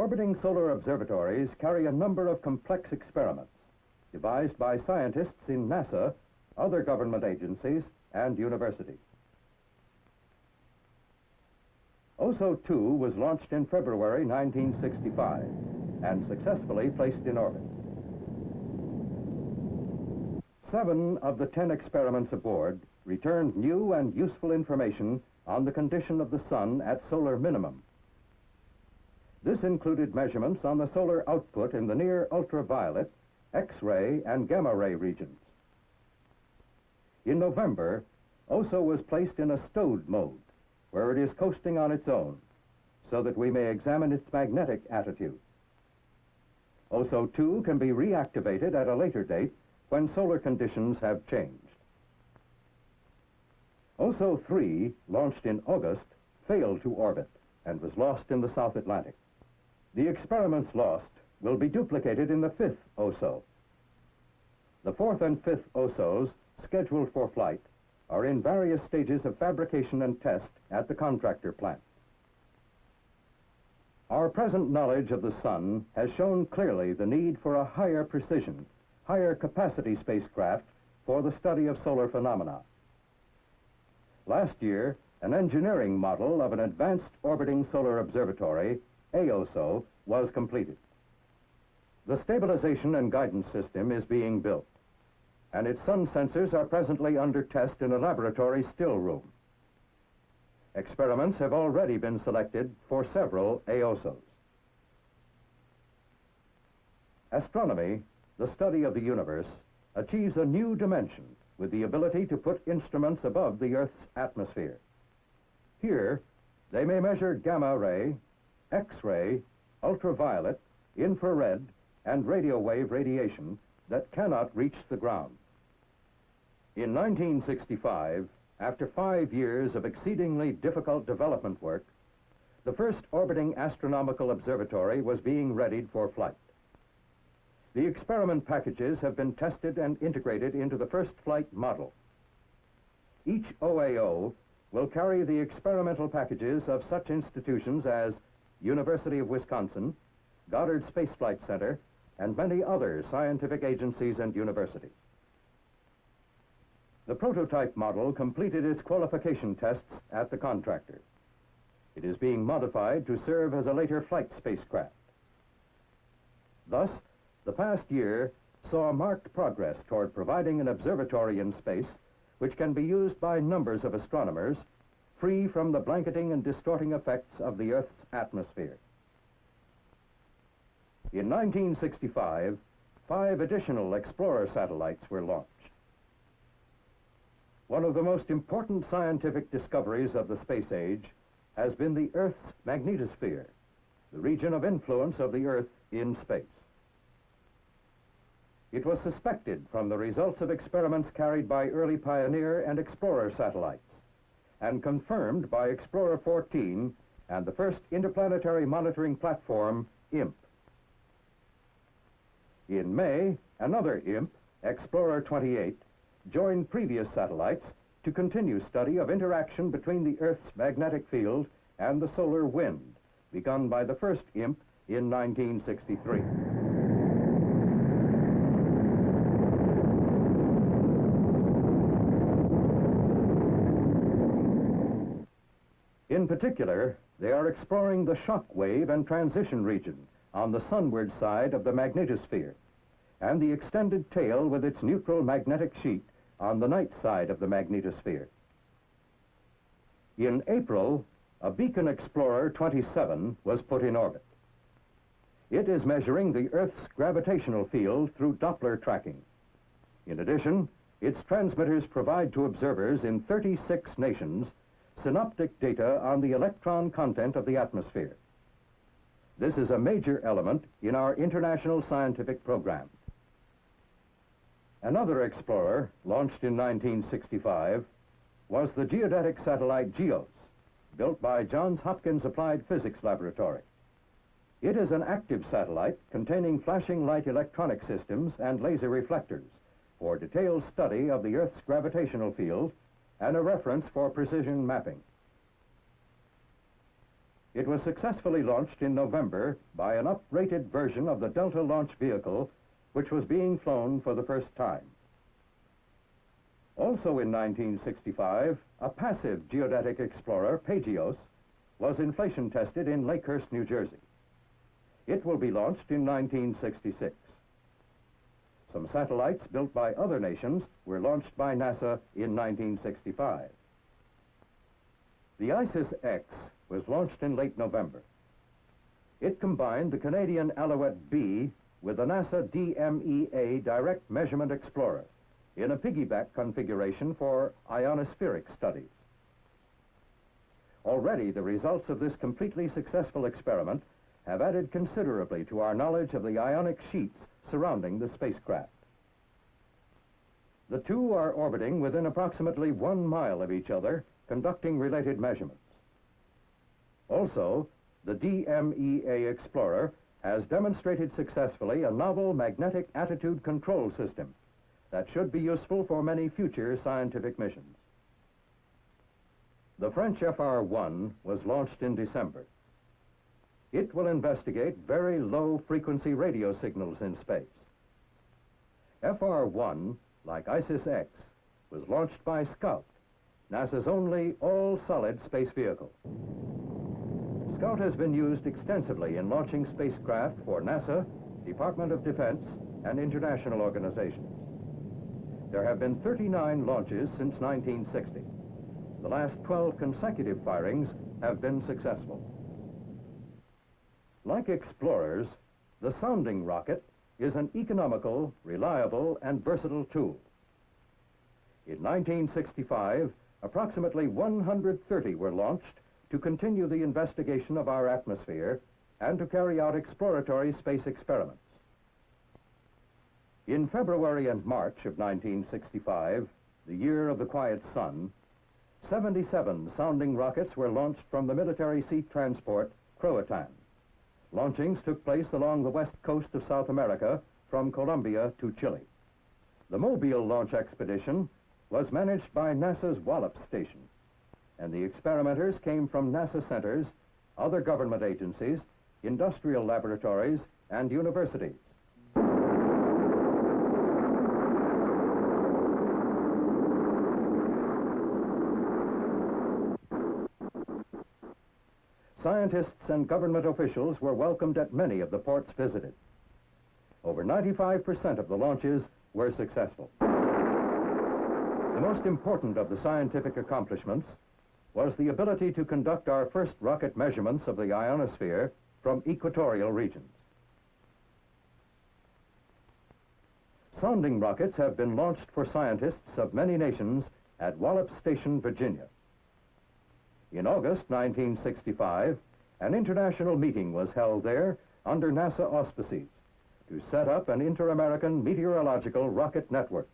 Orbiting solar observatories carry a number of complex experiments devised by scientists in NASA, other government agencies, and universities. OSO-2 was launched in February 1965 and successfully placed in orbit. 7 of the 10 experiments aboard returned new and useful information on the condition of the sun at solar minimum. This included measurements on the solar output in the near ultraviolet, X-ray, and gamma-ray regions. In November, OSO was placed in a stowed mode, where it is coasting on its own, so that we may examine its magnetic attitude. OSO-2 can be reactivated at a later date when solar conditions have changed. OSO-3, launched in August, failed to orbit and was lost in the South Atlantic. The experiments lost will be duplicated in the 5th OSO. The 4th and 5th OSOs, scheduled for flight, are in various stages of fabrication and test at the contractor plant. Our present knowledge of the sun has shown clearly the need for a higher precision, higher capacity spacecraft for the study of solar phenomena. Last year, an engineering model of an advanced orbiting solar observatory, AOSO, was completed. The stabilization and guidance system is being built, and its sun sensors are presently under test in a laboratory still room. Experiments have already been selected for several AOSOs. Astronomy, the study of the universe, achieves a new dimension with the ability to put instruments above the Earth's atmosphere. Here, they may measure gamma ray, X-ray, ultraviolet, infrared, and radio wave radiation that cannot reach the ground. In 1965, after 5 years of exceedingly difficult development work, the first orbiting astronomical observatory was being readied for flight. The experiment packages have been tested and integrated into the first flight model. Each OAO will carry the experimental packages of such institutions as University of Wisconsin, Goddard Space Flight Center, and many other scientific agencies and universities. The prototype model completed its qualification tests at the contractor. It is being modified to serve as a later flight spacecraft. Thus, the past year saw marked progress toward providing an observatory in space which can be used by numbers of astronomers, free from the blanketing and distorting effects of the Earth's atmosphere. In 1965, 5 additional Explorer satellites were launched. One of the most important scientific discoveries of the space age has been the Earth's magnetosphere, the region of influence of the Earth in space. It was suspected from the results of experiments carried by early Pioneer and Explorer satellites, and confirmed by Explorer 14 and the first interplanetary monitoring platform, IMP. In May, another IMP, Explorer 28, joined previous satellites to continue study of interaction between the Earth's magnetic field and the solar wind, begun by the first IMP in 1963. In particular, they are exploring the shock wave and transition region on the sunward side of the magnetosphere, and the extended tail with its neutral magnetic sheet on the night side of the magnetosphere. In April, a Beacon Explorer 27 was put in orbit. It is measuring the Earth's gravitational field through Doppler tracking. In addition, its transmitters provide to observers in 36 nations synoptic data on the electron content of the atmosphere. This is a major element in our international scientific program. Another explorer, launched in 1965, was the geodetic satellite GEOS, built by Johns Hopkins Applied Physics Laboratory. It is an active satellite containing flashing light electronic systems and laser reflectors for detailed study of the Earth's gravitational field and a reference for precision mapping. It was successfully launched in November by an uprated version of the Delta launch vehicle, which was being flown for the first time. Also in 1965, a passive geodetic explorer, Pagios, was inflation tested in Lakehurst, New Jersey. It will be launched in 1966. Some satellites built by other nations were launched by NASA in 1965. The ISIS-X was launched in late November. It combined the Canadian Alouette B with the NASA DMEA Direct Measurement Explorer in a piggyback configuration for ionospheric studies. Already, the results of this completely successful experiment have added considerably to our knowledge of the ionic sheets surrounding the spacecraft. The two are orbiting within approximately 1 mile of each other, conducting related measurements. Also, the DMEA Explorer has demonstrated successfully a novel magnetic attitude control system that should be useful for many future scientific missions. The French FR-1 was launched in December. It will investigate very low-frequency radio signals in space. FR-1, like ISIS-X, was launched by Scout, NASA's only all-solid space vehicle. Scout has been used extensively in launching spacecraft for NASA, Department of Defense, and international organizations. There have been 39 launches since 1960. The last 12 consecutive firings have been successful. Like explorers, the sounding rocket is an economical, reliable, and versatile tool. In 1965, approximately 130 were launched to continue the investigation of our atmosphere and to carry out exploratory space experiments. In February and March of 1965, the year of the quiet sun, 77 sounding rockets were launched from the military sea transport Croatan. Launchings took place along the west coast of South America from Colombia to Chile. The Mobile launch expedition was managed by NASA's Wallops Station, and the experimenters came from NASA centers, other government agencies, industrial laboratories, and universities. Scientists and government officials were welcomed at many of the ports visited. Over 95% of the launches were successful. The most important of the scientific accomplishments was the ability to conduct our first rocket measurements of the ionosphere from equatorial regions. Sounding rockets have been launched for scientists of many nations at Wallops Station, Virginia. In August 1965, an international meeting was held there under NASA auspices to set up an Inter-American Meteorological Rocket Network.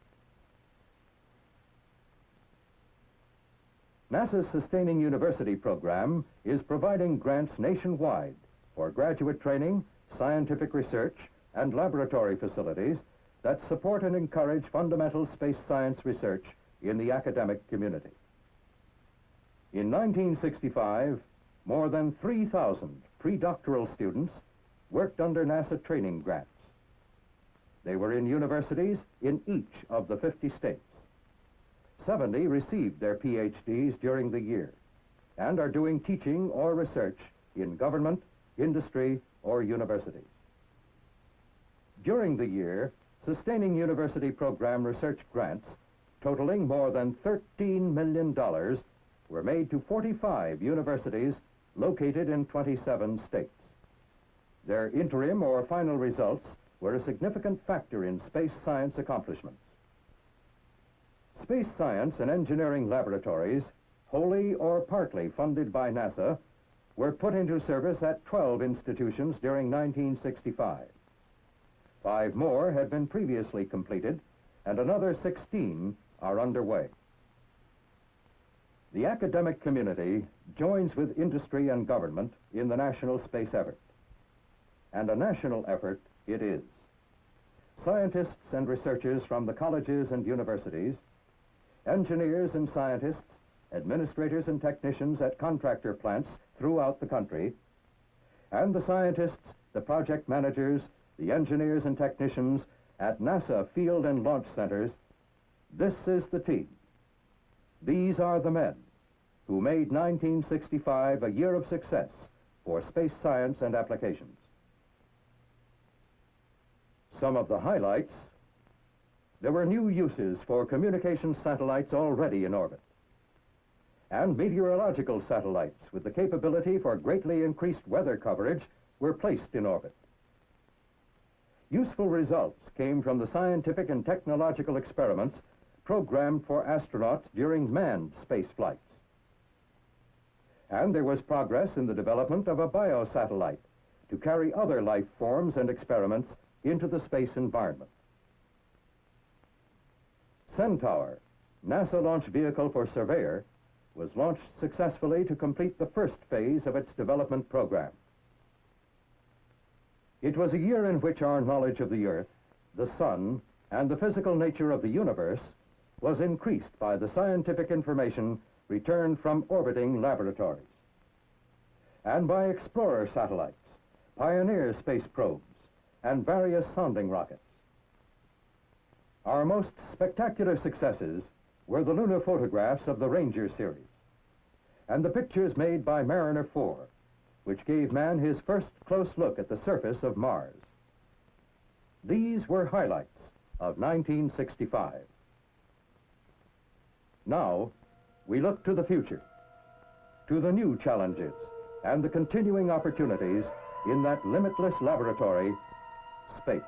NASA's Sustaining University program is providing grants nationwide for graduate training, scientific research, and laboratory facilities that support and encourage fundamental space science research in the academic community. In 1965, more than 3,000 pre-doctoral students worked under NASA training grants. They were in universities in each of the 50 states. 70 received their PhDs during the year and are doing teaching or research in government, industry, or universities. During the year, Sustaining University program research grants totaling more than $13 million were made to 45 universities located in 27 states. Their interim or final results were a significant factor in space science accomplishments. Space science and engineering laboratories, wholly or partly funded by NASA, were put into service at 12 institutions during 1965. 5 more had been previously completed, and another 16 are underway. The academic community joins with industry and government in the national space effort. And a national effort it is. Scientists and researchers from the colleges and universities, engineers and scientists, administrators and technicians at contractor plants throughout the country, and the scientists, the project managers, the engineers and technicians at NASA field and launch centers, this is the team. These are the men who made 1965 a year of success for space science and applications. Some of the highlights: there were new uses for communication satellites already in orbit, and meteorological satellites with the capability for greatly increased weather coverage were placed in orbit. Useful results came from the scientific and technological experiments programmed for astronauts during manned space flights. And there was progress in the development of a biosatellite to carry other life forms and experiments into the space environment. Centaur, NASA launch vehicle for Surveyor, was launched successfully to complete the first phase of its development program. It was a year in which our knowledge of the Earth, the Sun, and the physical nature of the universe was increased by the scientific information returned from orbiting laboratories, and by explorer satellites, Pioneer space probes, and various sounding rockets. Our most spectacular successes were the lunar photographs of the Ranger series, and the pictures made by Mariner 4, which gave man his first close look at the surface of Mars. These were highlights of 1965. Now, we look to the future, to the new challenges and the continuing opportunities in that limitless laboratory, space.